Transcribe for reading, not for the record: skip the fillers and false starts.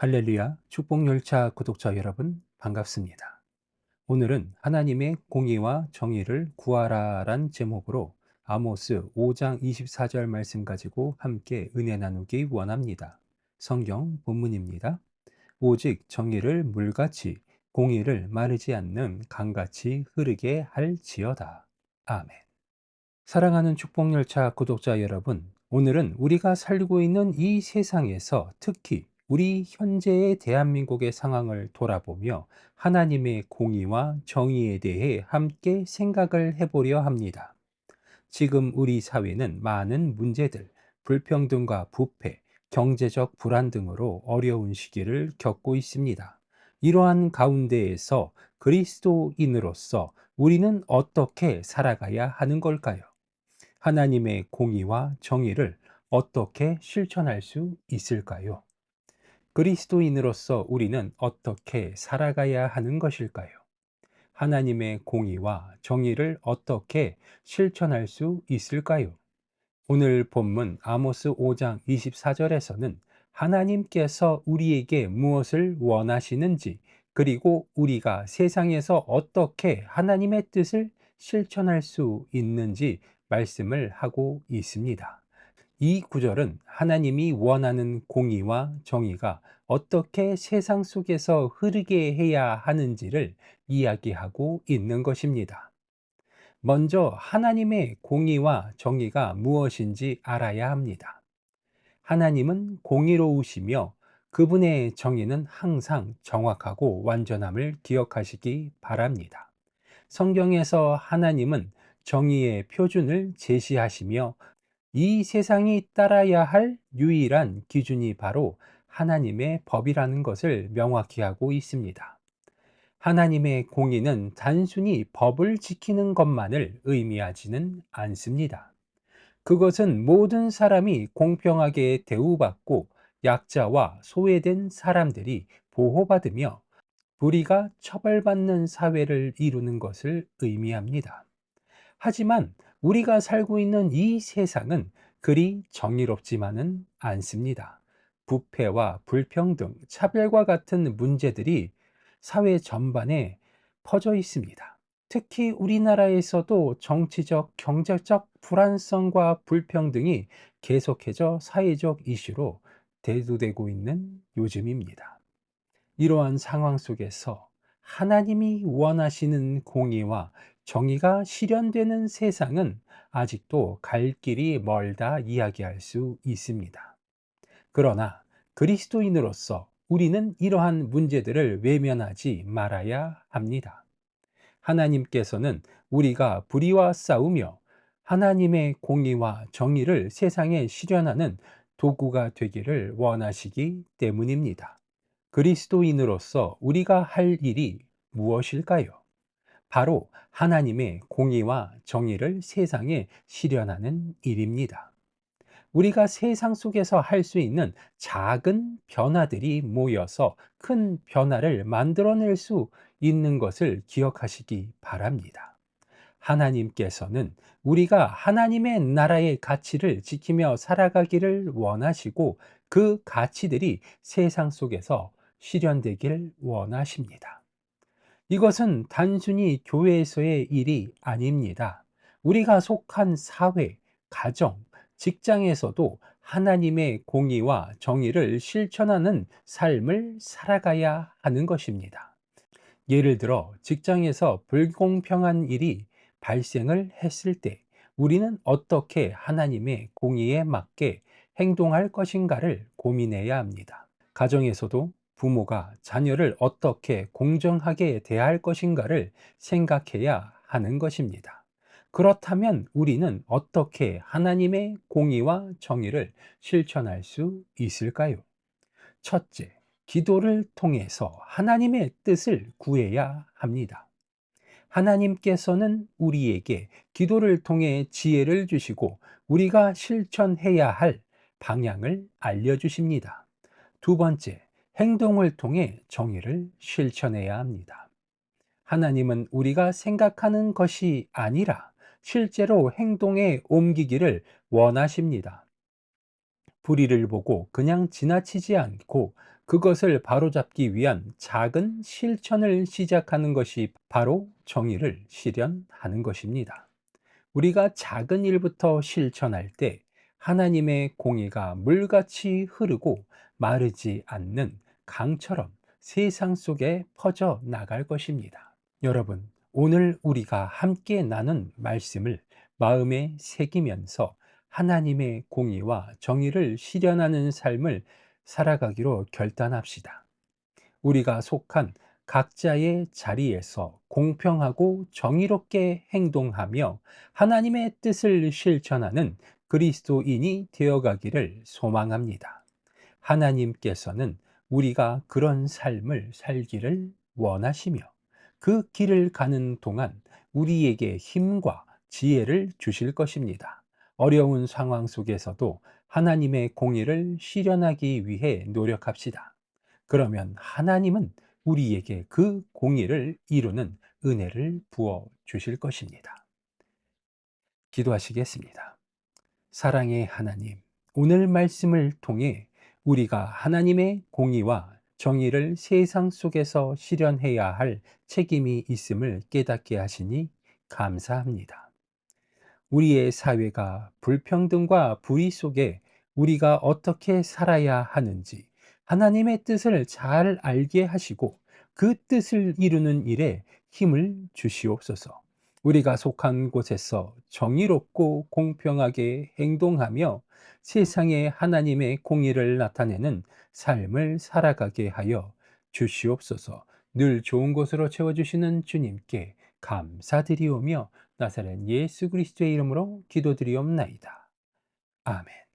할렐루야 축복열차 구독자 여러분 반갑습니다. 오늘은 하나님의 공의와 정의를 구하라란 제목으로 아모스 5장 24절 말씀 가지고 함께 은혜 나누기 원합니다. 성경 본문입니다. 오직 정의를 물같이 공의를 마르지 않는 강같이 흐르게 할지어다. 아멘. 사랑하는 축복열차 구독자 여러분, 오늘은 우리가 살고 있는 이 세상에서 특히 우리 현재의 대한민국의 상황을 돌아보며 하나님의 공의와 정의에 대해 함께 생각을 해보려 합니다. 지금 우리 사회는 많은 문제들, 불평등과 부패, 경제적 불안 등으로 어려운 시기를 겪고 있습니다. 이러한 가운데에서 그리스도인으로서 우리는 어떻게 살아가야 하는 걸까요? 하나님의 공의와 정의를 어떻게 실천할 수 있을까요? 그리스도인으로서 우리는 어떻게 살아가야 하는 것일까요? 하나님의 공의와 정의를 어떻게 실천할 수 있을까요? 오늘 본문 아모스 5장 24절에서는 하나님께서 우리에게 무엇을 원하시는지, 그리고 우리가 세상에서 어떻게 하나님의 뜻을 실천할 수 있는지 말씀을 하고 있습니다. 이 구절은 하나님이 원하는 공의와 정의가 어떻게 세상 속에서 흐르게 해야 하는지를 이야기하고 있는 것입니다. 먼저 하나님의 공의와 정의가 무엇인지 알아야 합니다. 하나님은 공의로우시며 그분의 정의는 항상 정확하고 완전함을 기억하시기 바랍니다. 성경에서 하나님은 정의의 표준을 제시하시며 이 세상이 따라야 할 유일한 기준이 바로 하나님의 법이라는 것을 명확히 하고 있습니다. 하나님의 공의는 단순히 법을 지키는 것만을 의미하지는 않습니다. 그것은 모든 사람이 공평하게 대우받고 약자와 소외된 사람들이 보호받으며 불의가 처벌받는 사회를 이루는 것을 의미합니다. 하지만 우리가 살고 있는 이 세상은 그리 정의롭지만은 않습니다. 부패와 불평등, 차별과 같은 문제들이 사회 전반에 퍼져 있습니다. 특히 우리나라에서도 정치적, 경제적 불안성과 불평등이 계속해서 사회적 이슈로 대두되고 있는 요즘입니다. 이러한 상황 속에서 하나님이 원하시는 공의와 정의가 실현되는 세상은 아직도 갈 길이 멀다 이야기할 수 있습니다. 그러나 그리스도인으로서 우리는 이러한 문제들을 외면하지 말아야 합니다. 하나님께서는 우리가 불의와 싸우며 하나님의 공의와 정의를 세상에 실현하는 도구가 되기를 원하시기 때문입니다. 그리스도인으로서 우리가 할 일이 무엇일까요? 바로 하나님의 공의와 정의를 세상에 실현하는 일입니다. 우리가 세상 속에서 할 수 있는 작은 변화들이 모여서 큰 변화를 만들어낼 수 있는 것을 기억하시기 바랍니다. 하나님께서는 우리가 하나님의 나라의 가치를 지키며 살아가기를 원하시고 그 가치들이 세상 속에서 실현되길 원하십니다. 이것은 단순히 교회에서의 일이 아닙니다. 우리가 속한 사회, 가정, 직장에서도 하나님의 공의와 정의를 실천하는 삶을 살아가야 하는 것입니다. 예를 들어 직장에서 불공평한 일이 발생을 했을 때 우리는 어떻게 하나님의 공의에 맞게 행동할 것인가를 고민해야 합니다. 가정에서도 부모가 자녀를 어떻게 공정하게 대할 것인가를 생각해야 하는 것입니다. 그렇다면 우리는 어떻게 하나님의 공의와 정의를 실천할 수 있을까요? 첫째, 기도를 통해서 하나님의 뜻을 구해야 합니다. 하나님께서는 우리에게 기도를 통해 지혜를 주시고 우리가 실천해야 할 방향을 알려주십니다. 두 번째, 행동을 통해 정의를 실천해야 합니다. 하나님은 우리가 생각하는 것이 아니라 실제로 행동에 옮기기를 원하십니다. 불의를 보고 그냥 지나치지 않고 그것을 바로잡기 위한 작은 실천을 시작하는 것이 바로 정의를 실현하는 것입니다. 우리가 작은 일부터 실천할 때 하나님의 공의가 물같이 흐르고 마르지 않는 강처럼 세상 속에 퍼져 나갈 것입니다. 여러분, 오늘 우리가 함께 나눈 말씀을 마음에 새기면서 하나님의 공의와 정의를 실현하는 삶을 살아가기로 결단합시다. 우리가 속한 각자의 자리에서 공평하고 정의롭게 행동하며 하나님의 뜻을 실천하는 그리스도인이 되어가기를 소망합니다. 하나님께서는 우리가 그런 삶을 살기를 원하시며 그 길을 가는 동안 우리에게 힘과 지혜를 주실 것입니다. 어려운 상황 속에서도 하나님의 공의를 실현하기 위해 노력합시다. 그러면 하나님은 우리에게 그 공의를 이루는 은혜를 부어 주실 것입니다. 기도하시겠습니다. 사랑의 하나님, 오늘 말씀을 통해 우리가 하나님의 공의와 정의를 세상 속에서 실현해야 할 책임이 있음을 깨닫게 하시니 감사합니다. 우리의 사회가 불평등과 불의 속에 우리가 어떻게 살아야 하는지 하나님의 뜻을 잘 알게 하시고 그 뜻을 이루는 일에 힘을 주시옵소서. 우리가 속한 곳에서 정의롭고 공평하게 행동하며 세상에 하나님의 공의를 나타내는 삶을 살아가게 하여 주시옵소서. 늘 좋은 곳으로 채워주시는 주님께 감사드리오며 나사렛 예수 그리스도의 이름으로 기도드리옵나이다. 아멘.